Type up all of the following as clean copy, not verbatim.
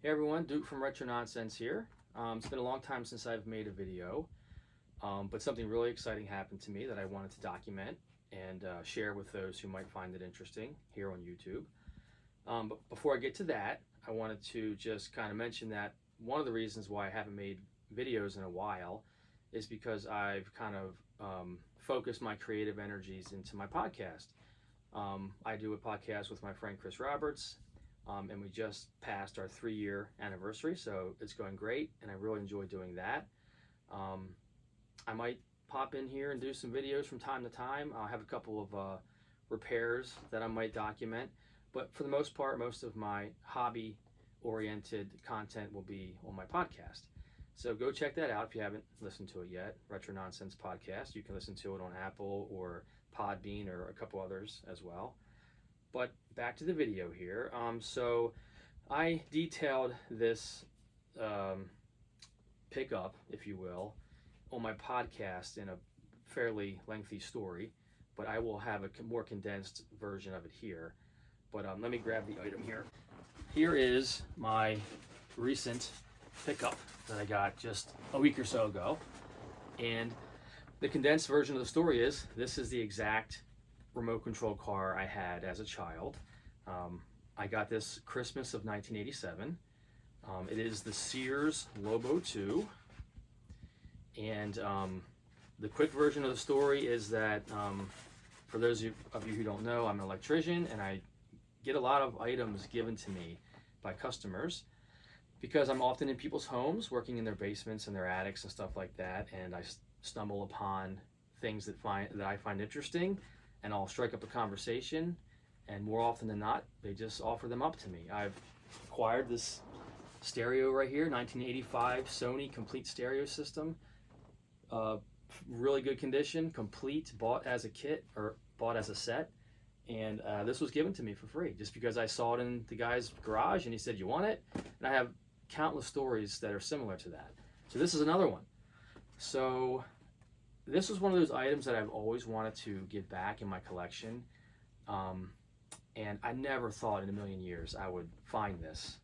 Hey everyone, Duke from Retro Nonsense here. It's been a long time since I've made a video, but something really exciting happened to me that I wanted to document and share with those who might find it interesting here on YouTube. But before I get to that, I wanted to just kind of mention that one of the reasons why I haven't made videos in a while is because I've kind of focused my creative energies into my podcast. I do a podcast with my friend Chris Roberts. And we just passed our 3-year anniversary, so it's going great, and I really enjoy doing that. I might pop in here and do some videos from time to time. I'll have a couple of repairs that I might document, but for the most part, most of my hobby-oriented content will be on my podcast. So go check that out if you haven't listened to it yet, Retro Nonsense Podcast. You can listen to it on Apple or Podbean or a couple others as well. But back to the video here. So I detailed this pickup, if you will, on my podcast in a fairly lengthy story, but I will have a more condensed version of it here. But let me grab the item here. Here is my recent pickup that I got just a week or so ago. And the condensed version of the story is, this is the exact remote control car I had as a child. I got this Christmas of 1987. It is the Sears Lobo 2. And the quick version of the story is that, for those of you who don't know, I'm an electrician and I get a lot of items given to me by customers because I'm often in people's homes, working in their basements and their attics and stuff like that, and I stumble upon things that I find interesting, and I'll strike up a conversation, and more often than not, they just offer them up to me. I've acquired this stereo right here, 1985 Sony complete stereo system. Really good condition, complete, bought as a kit, or bought as a set, and this was given to me for free, just because I saw it in the guy's garage, and he said, "You want it?" And I have countless stories that are similar to that. So this is another one. So this was one of those items that I've always wanted to get back in my collection, and I never thought in a million years I would find this,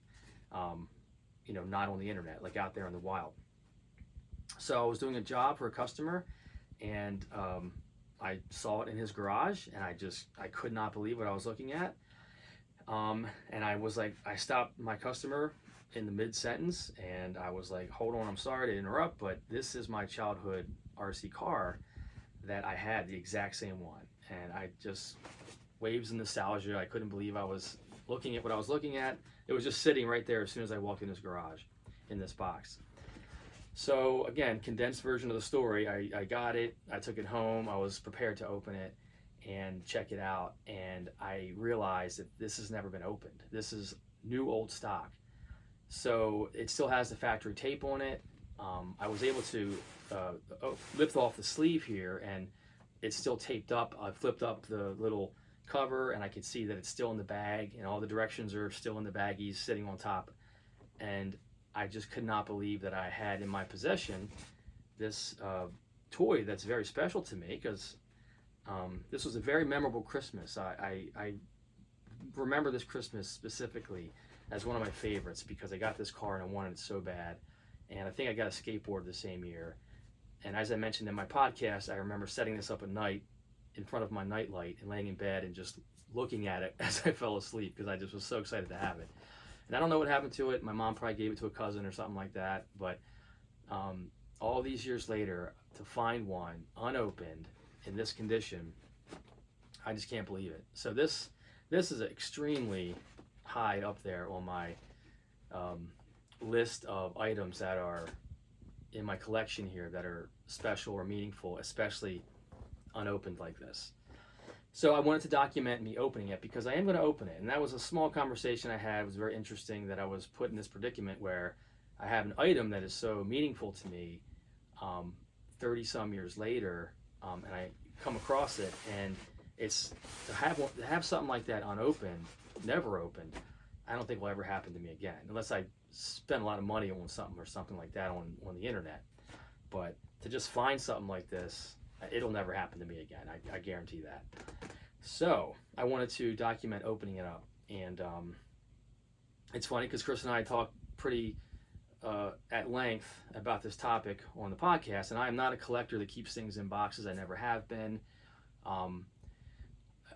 not on the internet, like out there in the wild. So I was doing a job for a customer, and I saw it in his garage, and I could not believe what I was looking at. And I stopped my customer in the mid-sentence, and I was like, "Hold on, I'm sorry to interrupt, but this is my childhood RC car that I had, the exact same one." And I just, waves of nostalgia. I couldn't believe I was looking at what I was looking at. It was just sitting right there as soon as I walked in his garage in this box. So again, condensed version of the story. I got it, I took it home, I was prepared to open it and check it out, and I realized that this has never been opened. This is new old stock. So it still has the factory tape on it. I was able to lift off the sleeve here, and it's still taped up. I flipped up the little cover, and I could see that it's still in the bag, and all the directions are still in the baggies sitting on top. And I just could not believe that I had in my possession this toy that's very special to me, because this was a very memorable Christmas. I remember this Christmas specifically as one of my favorites because I got this car and I wanted it so bad. And I think I got a skateboard the same year. And as I mentioned in my podcast, I remember setting this up at night in front of my nightlight and laying in bed and just looking at it as I fell asleep because I just was so excited to have it. And I don't know what happened to it. My mom probably gave it to a cousin or something like that. But all these years later, to find one unopened in this condition, I just can't believe it. So this is extremely high up there on my list of items that are in my collection here that are special or meaningful, especially unopened like this. So I wanted to document me opening it because I am going to open it. And that was a small conversation I had. It was very interesting that I was put in this predicament where I have an item that is so meaningful to me 30 some years later, and I come across it, and it's to have something like that unopened, never opened, I don't think will ever happen to me again, unless I spend a lot of money on something like that on the internet. But to just find something like this, it'll never happen to me again. I guarantee that. So I wanted to document opening it up, and it's funny because Chris and I talked pretty at length about this topic on the podcast, and I am not a collector that keeps things in boxes. I never have been.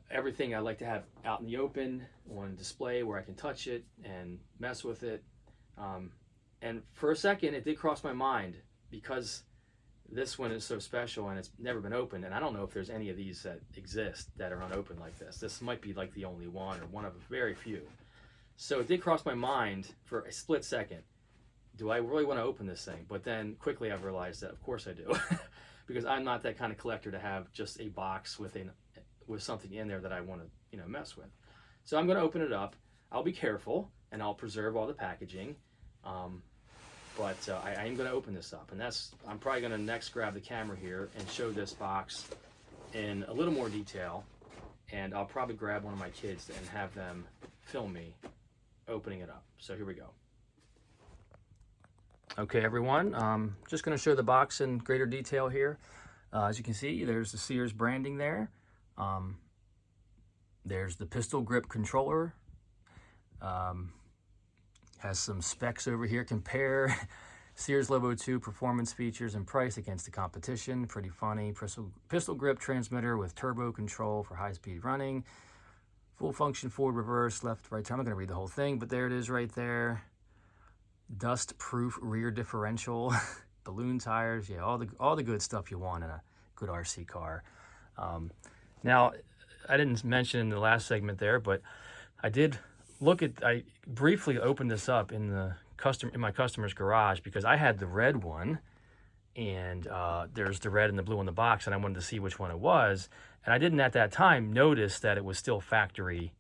Everything I like to have out in the open on display where I can touch it and mess with it. And for a second, it did cross my mind, because this one is so special and it's never been opened, and I don't know if there's any of these that exist that are unopened like this. This might be like the only one, or one of very few. So it did cross my mind for a split second. Do I really want to open this thing? But then quickly I've realized that of course I do, because I'm not that kind of collector to have just a box with something in there that I want to mess with. So I'm going to open it up. I'll be careful and I'll preserve all the packaging. But I am going to open this up, and I'm probably going to next grab the camera here and show this box in a little more detail, and I'll probably grab one of my kids and have them film me opening it up. So here we go. Okay, everyone, just going to show the box in greater detail here. As you can see, there's the Sears branding there. There's the pistol grip controller. Has some specs over here. Compare Sears Lobo 2 performance features and price against the competition. Pretty funny. Pistol grip transmitter with turbo control for high-speed running. Full function forward, reverse, left, right turn. I'm not going to read the whole thing, but there it is right there. Dust-proof rear differential. Balloon tires. Yeah, all the good stuff you want in a good RC car. Now, I didn't mention in the last segment there, but I briefly opened this up in my customer's garage, because I had the red one, and there's the red and the blue in the box, and I wanted to see which one it was. And I didn't at that time notice that it was still factory,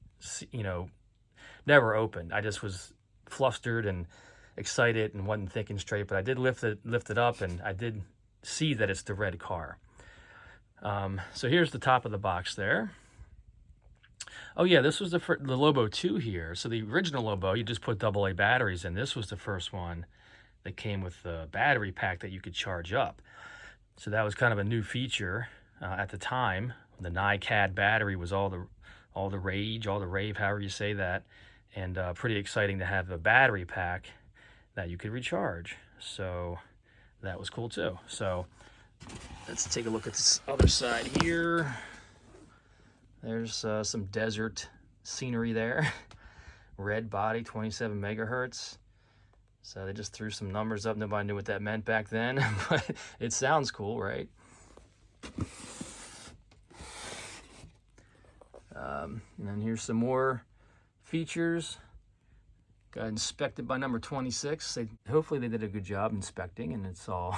never opened. I just was flustered and excited and wasn't thinking straight, but I did lift it up, and I did see that it's the red car. So here's the top of the box there. Oh yeah, this was the Lobo 2 here. So the original Lobo, you just put AA batteries in. This was the first one that came with the battery pack that you could charge up. So that was kind of a new feature at the time. The NiCad battery was all the rage, all the rave, however you say that, and pretty exciting to have a battery pack that you could recharge. So that was cool too. So let's take a look at this other side here. There's some desert scenery there. Red body, 27 megahertz. So they just threw some numbers up. Nobody knew what that meant back then, but it sounds cool, right? And then here's some more features. Got inspected by number 26. Hopefully they did a good job inspecting, and it's all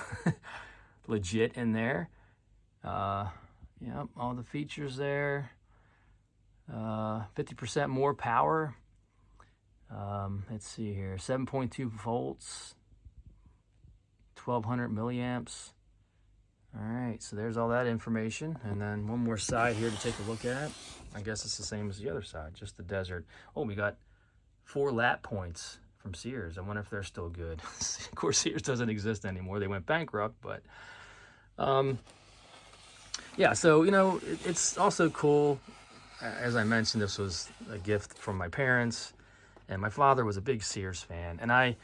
legit in there. Yep, all the features there. 50% more power. Let's see here, 7.2 volts, 1200 milliamps. All right, so there's all that information. And then one more side here to take a look at. I guess it's the same as the other side, just the desert. Oh, we got 4 lap points from Sears. I wonder if they're still good. Of course, Sears doesn't exist anymore. They went bankrupt, but yeah, so, it's also cool. As I mentioned, this was a gift from my parents, and my father was a big Sears fan, and I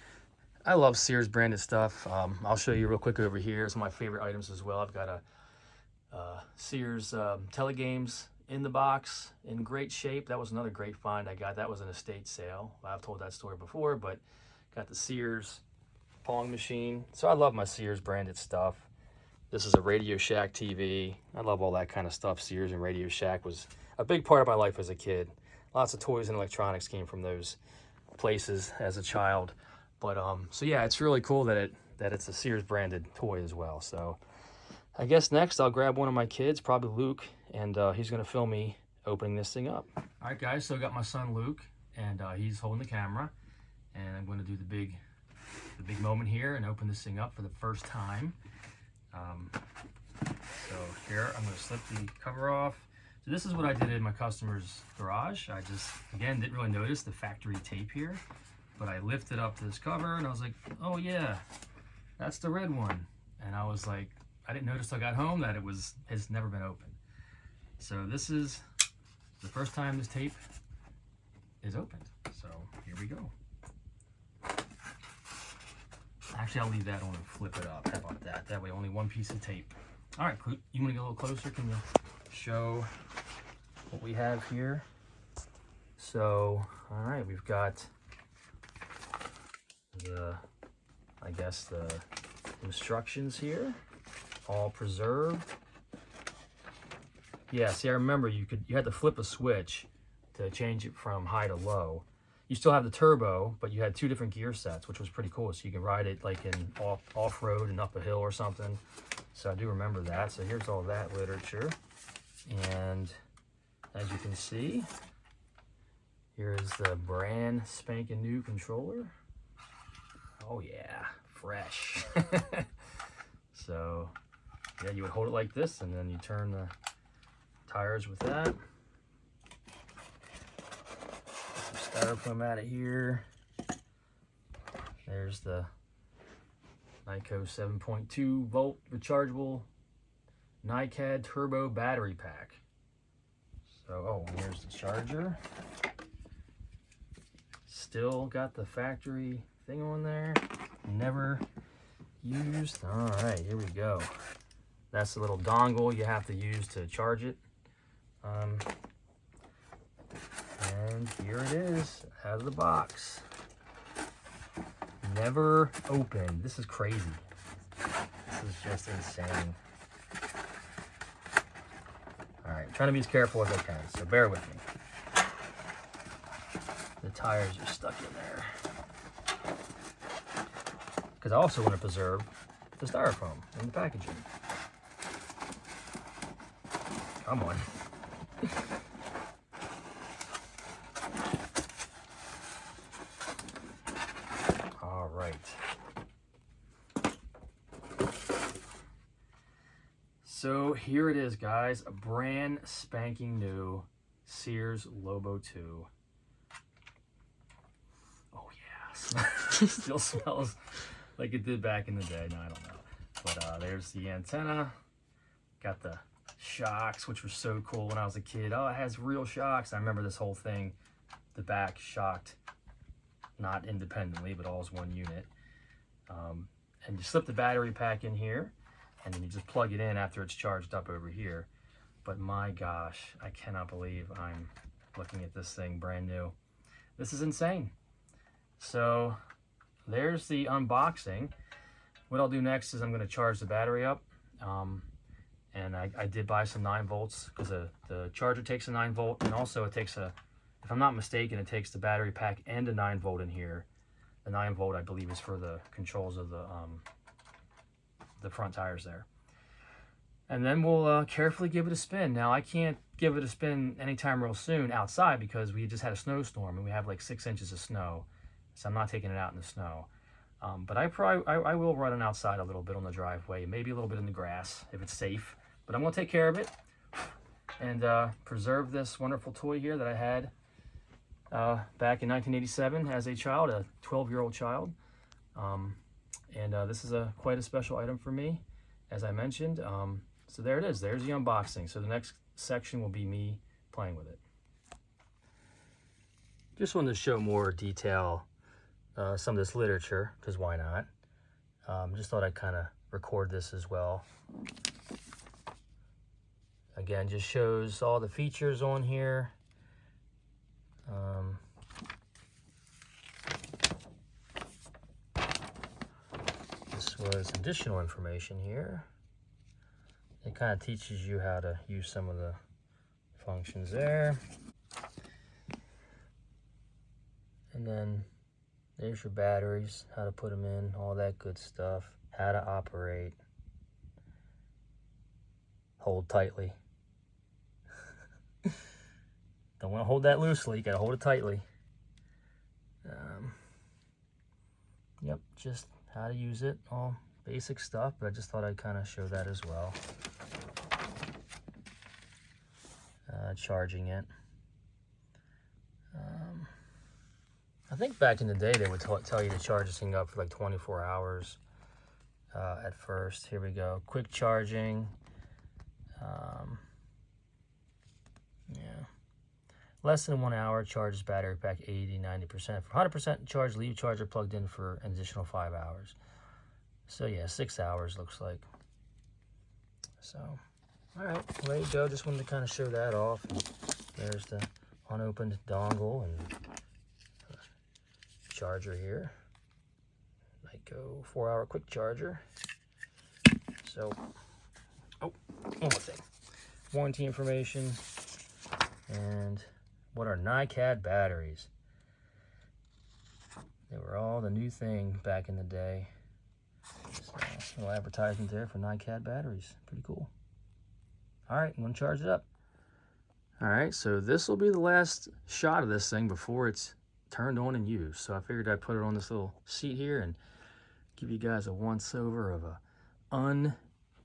love Sears branded stuff. I'll show you real quick over here. Some of my favorite items as well. I've got a Sears Telegames in the box, in great shape. That was another great find I got. That was an estate sale. I've told that story before, but got the Sears Pong machine. So I love my Sears branded stuff. This is a Radio Shack TV. I love all that kind of stuff. Sears and Radio Shack was a big part of my life as a kid. Lots of toys and electronics came from those places as a child. But so yeah, it's really cool that it's a Sears branded toy as well. So I guess next I'll grab one of my kids, probably Luke, and he's gonna film me opening this thing up. All right, guys. So I got my son Luke, and he's holding the camera, and I'm going to do the big moment here and open this thing up for the first time. So here, I'm going to slip the cover off. So this is what I did in my customer's garage. I just, again, didn't really notice the factory tape here, but I lifted up this cover and I was like, oh yeah, that's the red one. And I was like, I didn't notice till I got home that it's never been opened. So this is the first time this tape is opened. So here we go. Actually, I'll leave that on and flip it up. How about that? That way, only one piece of tape. All right, you want to get a little closer? Can you show what we have here? So, all right, we've got I guess the instructions here, all preserved. Yeah, see, I remember you had to flip a switch to change it from high to low. You still have the turbo, but you had 2 different gear sets, which was pretty cool. So you can ride it like in off-road and up a hill or something. So I do remember that. So here's all that literature. And as you can see, here is the brand spanking new controller. Oh yeah, fresh. So yeah, you would hold it like this, and then you turn the tires with that. Styrofoam out of here. There's the Nyko 7.2 volt rechargeable NiCad turbo battery pack. So, oh, and here's the charger. Still got the factory thing on there. Never used. All right, here we go. That's the little dongle you have to use to charge it. And here it is, out of the box. Never opened. This is crazy. This is just insane. All right, trying to be as careful as I can, so bear with me. The tires are stuck in there. Because I also want to preserve the styrofoam in the packaging. Come on. All right. So here it is, guys. A brand spanking new Sears Lobo 2. Oh yeah, still smells like it did back in the day. No, I don't know. But there's the antenna. Got the shocks, which were so cool when I was a kid. Oh, it has real shocks. I remember this whole thing. The back shocked, not independently, but all as one unit. And you slip the battery pack in here, and then you just plug it in after it's charged up over here. But my gosh, I cannot believe I'm looking at this thing brand new. This is insane. So there's the unboxing. What I'll do next is I'm going to charge the battery up. And I did buy some 9 volts because the charger takes a 9 volt, and also it takes if I'm not mistaken, it takes the battery pack and a 9 volt in here. The 9 volt, I believe, is for the controls of the front tires there. And then we'll carefully give it a spin. Now, I can't give it a spin anytime real soon outside because we just had a snowstorm and we have like 6 inches of snow. So I'm not taking it out in the snow. But I will run it outside a little bit on the driveway, maybe a little bit in the grass if it's safe. But I'm going to take care of it and preserve this wonderful toy here that I had back in 1987 as a child, a 12-year-old child. This is quite a special item for me, as I mentioned. So there it is. There's the unboxing. So the next section will be me playing with it. Just wanted to show more detail, some of this literature, because why not? Just thought I'd kind of record this as well. Again, just shows all the features on here. This was additional information here. It kind of teaches you how to use some of the functions there. And then there's your batteries, how to put them in, all that good stuff, how to operate. Hold tightly. Don't want to hold that loosely, got to hold it tightly. Yep, just how to use it, all basic stuff, but I just thought I'd kind of show that as well. Charging it. I think back in the day they would tell you to charge this thing up for like 24 hours at first. Here we go, quick charging. Yeah. Less than 1 hour, charges battery pack 80-90%. For 100% charge, leave charger plugged in for an additional 5 hours. So yeah, 6 hours looks like. So, all right, well, there you go. Just wanted to kind of show that off. And there's the unopened dongle and charger here. Might go 4-hour quick charger. So, oh, one more thing. Warranty information and what are NiCad batteries. They were all the new thing back in the day. So, a little advertisement there for NiCad batteries. Pretty cool. All right, I'm gonna charge it up. All right, so this will be the last shot of this thing before it's turned on and used. So I figured I'd put it on this little seat here and give you guys a once-over of a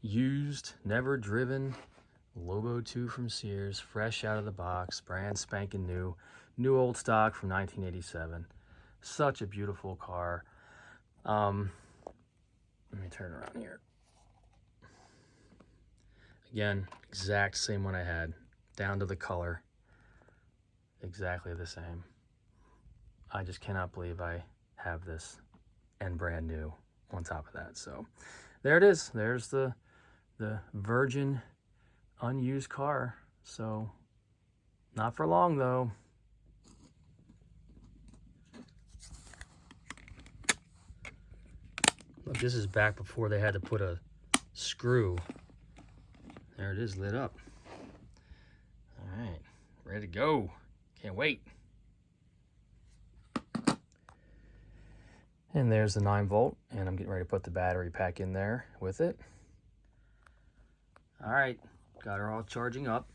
unused, never driven Lobo 2 from Sears, fresh out of the box, brand spanking new, new old stock from 1987. Such a beautiful car. Let me turn around here. Again, exact same one I had, down to the color, exactly the same. I just cannot believe I have this and brand new on top of that. So there it is. There's the virgin unused car. So not for long though. Look, this is back before they had to put a screw. There it is, lit up. All right, ready to go. Can't wait. And there's the 9-volt, and I'm getting ready to put the battery pack in there with it. All right, got her all charging up.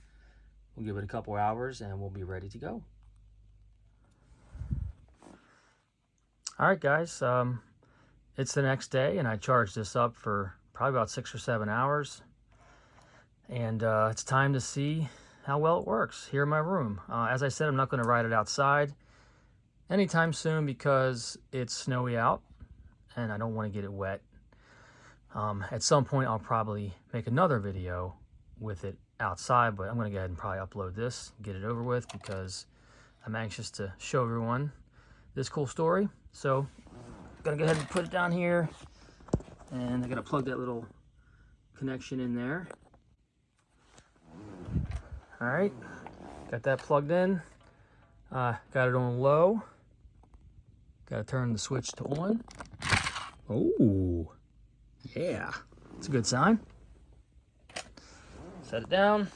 We'll give it a couple hours and we'll be ready to go. All right, guys, it's the next day and I charged this up for probably about 6 or 7 hours. And it's time to see how well it works here in my room. As I said, I'm not going to ride it outside anytime soon because it's snowy out and I don't want to get it wet. At some point I'll probably make another video with it outside, but I'm going to go ahead and probably upload this, get it over with, because I'm anxious to show everyone this cool story. So I'm going to go ahead and put it down here, and I'm going to plug that little connection in there. All right, got that plugged in. Got it on low. Got to turn the switch to on. Oh, yeah, it's a good sign. Set it down.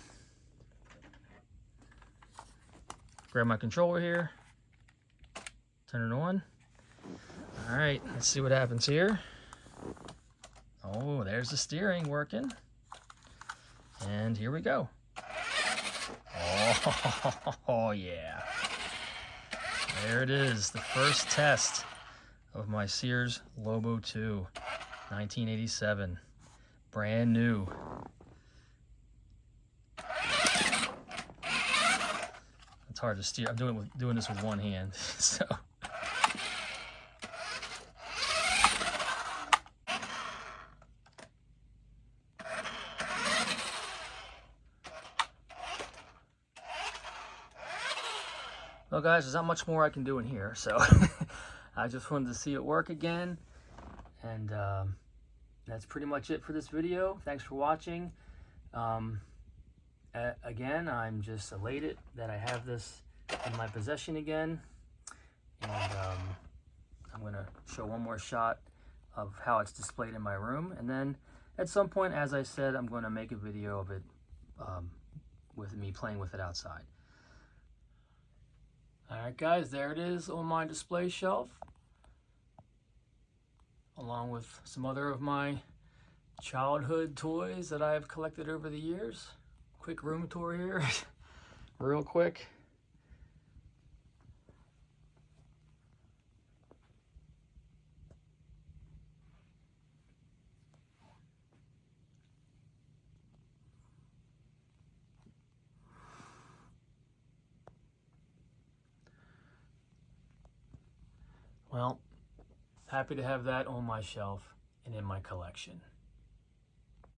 Grab my controller here. Turn it on. All right, let's see what happens here. Oh, there's the steering working. And here we go. Oh, yeah. There it is, the first test of my Sears Lobo 2, 1987. Brand new. It's hard to steer. I'm doing this with one hand, so. Well, guys, there's not much more I can do in here, so I just wanted to see it work again, and that's pretty much it for this video. Thanks for watching. Again, I'm just elated that I have this in my possession again, and I'm going to show one more shot of how it's displayed in my room, and then at some point, as I said, I'm going to make a video of it with me playing with it outside. Alright guys, there it is on my display shelf, along with some other of my childhood toys that I have collected over the years. Quick room tour here, real quick. Well, happy to have that on my shelf and in my collection.